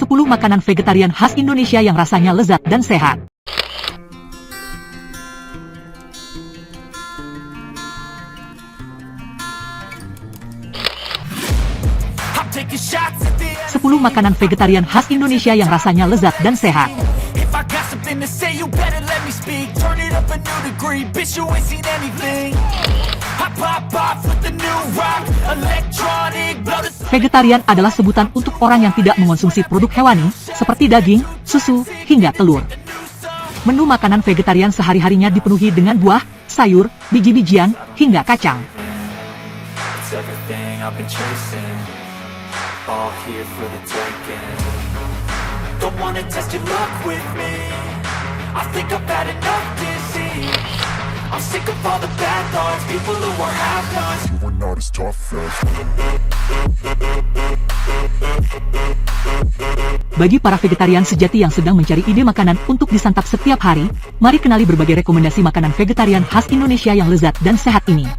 10 makanan vegetarian khas Indonesia yang rasanya lezat dan sehat. Taking shots at the end. 10 makanan vegetarian khas Indonesia yang rasanya lezat dan sehat. If I got something to say, you better let me speak. Turn it up a new degree, bitch, you ain't seen anything. I pop off with the new rock, electronic, blow the... Vegetarian adalah sebutan untuk orang yang tidak mengonsumsi produk hewani, seperti daging, susu, hingga telur. Menu makanan vegetarian sehari-harinya dipenuhi dengan buah, sayur, biji-bijian, hingga kacang. It's everything I've been chasing. All here for the taking. Don't wanna test your luck with me. I think I've had enough disease. I'm sick of all the bad thoughts, people who are half-nots. You are not as tough as... Bagi para vegetarian sejati yang sedang mencari ide makanan untuk disantap setiap hari, mari kenali berbagai rekomendasi makanan vegetarian khas Indonesia yang lezat dan sehat ini.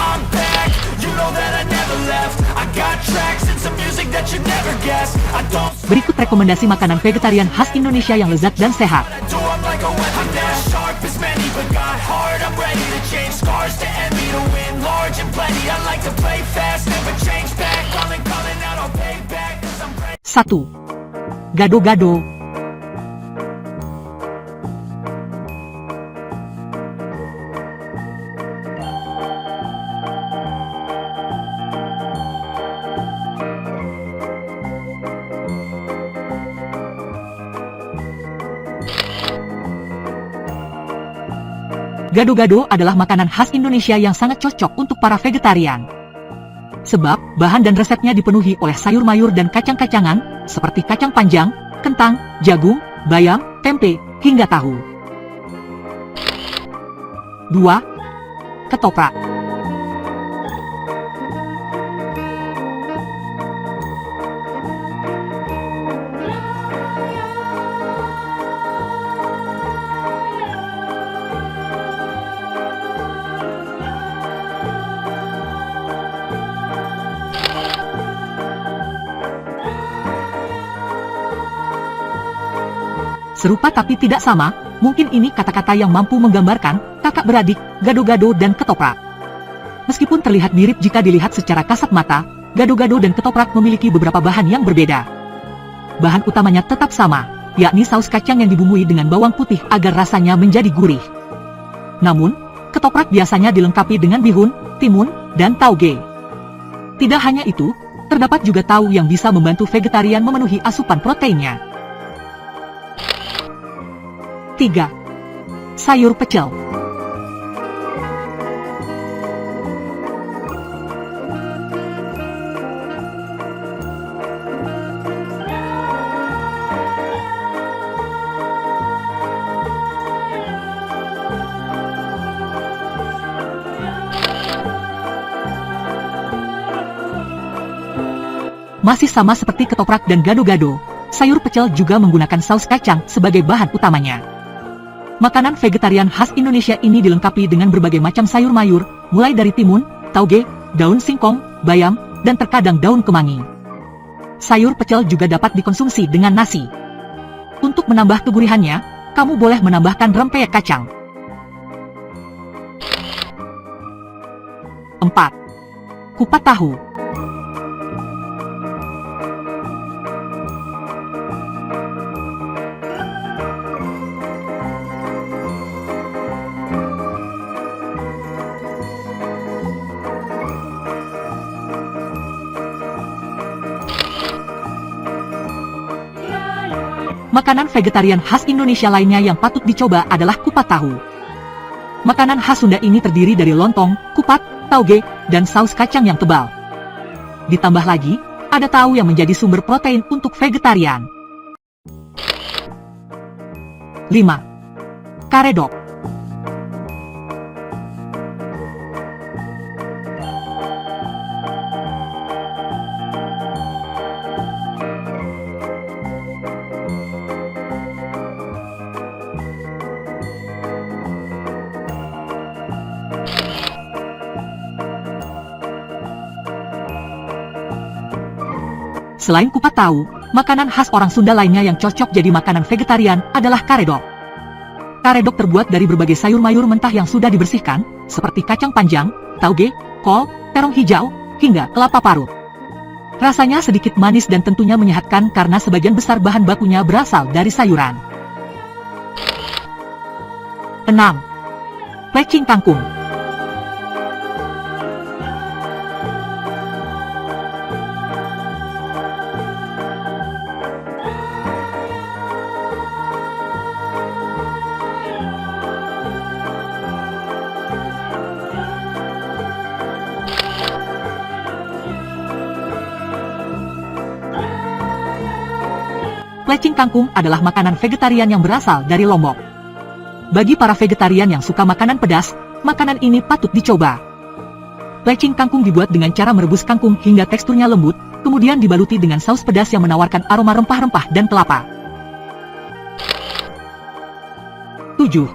I'm back, you know that I never left. I got tracks and some music that you never guessed. I don't Berikut rekomendasi makanan vegetarian khas Indonesia yang lezat dan sehat. do, I'm like a weapon. I'm as sharp as many, but got hard. I'm ready to change scars to envy, to win large and plenty. I like to play fast, never change back. Calling out, I'll pay back, 'cause I'm ready. 1. Gado-gado. Gado-gado adalah makanan khas Indonesia yang sangat cocok untuk para vegetarian. Sebab, bahan dan resepnya dipenuhi oleh sayur mayur dan kacang-kacangan, seperti kacang panjang, kentang, jagung, bayam, tempe, hingga tahu. 2. Ketoprak. Serupa tapi tidak sama, mungkin ini kata-kata yang mampu menggambarkan kakak beradik, gado-gado dan ketoprak. Meskipun terlihat mirip jika dilihat secara kasat mata, gado-gado dan ketoprak memiliki beberapa bahan yang berbeda. Bahan utamanya tetap sama, yakni saus kacang yang dibumbui dengan bawang putih agar rasanya menjadi gurih. Namun, ketoprak biasanya dilengkapi dengan bihun, timun, dan tauge. Tidak hanya itu, terdapat juga tahu yang bisa membantu vegetarian memenuhi asupan proteinnya. 3. Sayur pecel. Masih sama seperti ketoprak dan gado-gado, sayur pecel juga menggunakan saus kacang sebagai bahan utamanya. Makanan vegetarian khas Indonesia ini dilengkapi dengan berbagai macam sayur mayur, mulai dari timun, tauge, daun singkong, bayam, dan terkadang daun kemangi. Sayur pecel juga dapat dikonsumsi dengan nasi. Untuk menambah kegurihannya, kamu boleh menambahkan rempeyek kacang. 4. Kupat tahu. Makanan vegetarian khas Indonesia lainnya yang patut dicoba adalah kupat tahu. Makanan khas Sunda ini terdiri dari lontong, kupat, tauge, dan saus kacang yang tebal. Ditambah lagi, ada tahu yang menjadi sumber protein untuk vegetarian. 5. Karedok. Selain kupat tahu, makanan khas orang Sunda lainnya yang cocok jadi makanan vegetarian adalah karedok. Karedok terbuat dari berbagai sayur mayur mentah yang sudah dibersihkan, seperti kacang panjang, tauge, kol, terong hijau, hingga kelapa parut. Rasanya sedikit manis dan tentunya menyehatkan karena sebagian besar bahan bakunya berasal dari sayuran. 6. Plecing kangkung. Plecing kangkung adalah makanan vegetarian yang berasal dari Lombok. Bagi para vegetarian yang suka makanan pedas, makanan ini patut dicoba. Plecing kangkung dibuat dengan cara merebus kangkung hingga teksturnya lembut, kemudian dibaluti dengan saus pedas yang menawarkan aroma rempah-rempah dan kelapa. 7.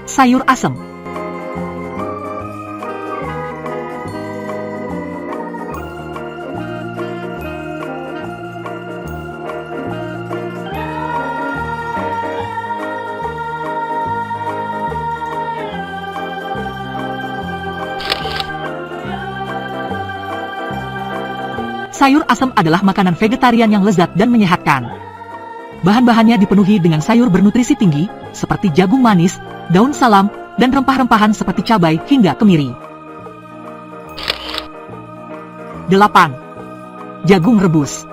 Sayur asem. Sayur asem adalah makanan vegetarian yang lezat dan menyehatkan. Bahan-bahannya dipenuhi dengan sayur bernutrisi tinggi, seperti jagung manis, daun salam, dan rempah-rempahan seperti cabai hingga kemiri. 8. Jagung rebus.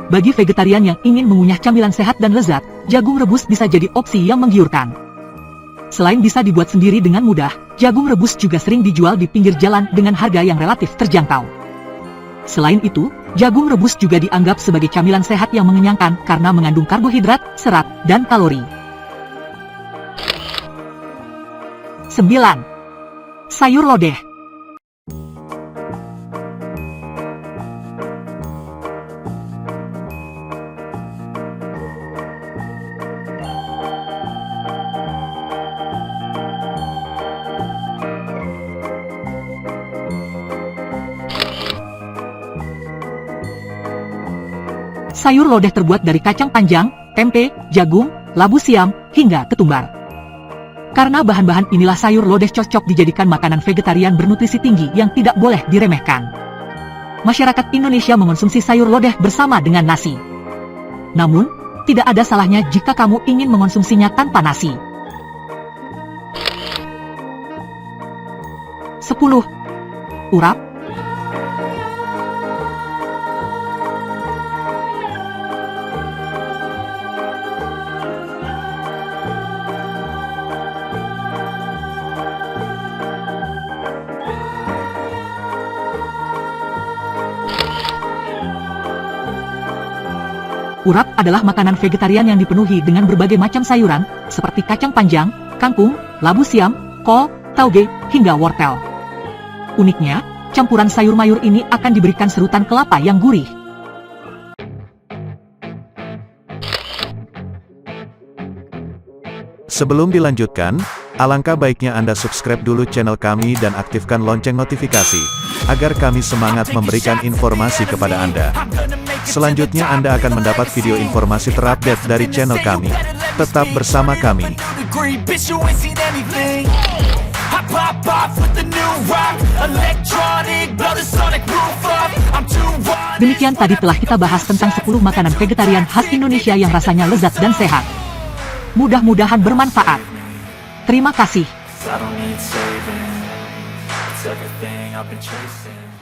Bagi vegetarian yang ingin mengunyah camilan sehat dan lezat, jagung rebus bisa jadi opsi yang menggiurkan. Selain bisa dibuat sendiri dengan mudah, jagung rebus juga sering dijual di pinggir jalan dengan harga yang relatif terjangkau. Selain itu, jagung rebus juga dianggap sebagai camilan sehat yang mengenyangkan karena mengandung karbohidrat, serat, dan kalori. 9. Sayur lodeh. Sayur lodeh terbuat dari kacang panjang, tempe, jagung, labu siam, hingga ketumbar. Karena bahan-bahan inilah sayur lodeh cocok dijadikan makanan vegetarian bernutrisi tinggi yang tidak boleh diremehkan. Masyarakat Indonesia mengonsumsi sayur lodeh bersama dengan nasi. Namun, tidak ada salahnya jika kamu ingin mengonsumsinya tanpa nasi. 10. Urap. Urap adalah makanan vegetarian yang dipenuhi dengan berbagai macam sayuran, seperti kacang panjang, kangkung, labu siam, kol, tauge, hingga wortel. Uniknya, campuran sayur mayur ini akan diberikan serutan kelapa yang gurih. Sebelum dilanjutkan, alangkah baiknya Anda subscribe dulu channel kami dan aktifkan lonceng notifikasi, agar kami semangat memberikan informasi kepada Anda. Selanjutnya Anda akan mendapat video informasi terupdate dari channel kami. Tetap bersama kami. Demikian tadi telah kita bahas tentang 10 makanan vegetarian khas Indonesia yang rasanya lezat dan sehat. Mudah-mudahan bermanfaat. Terima kasih. I don't need saving. It's everything I've been chasing.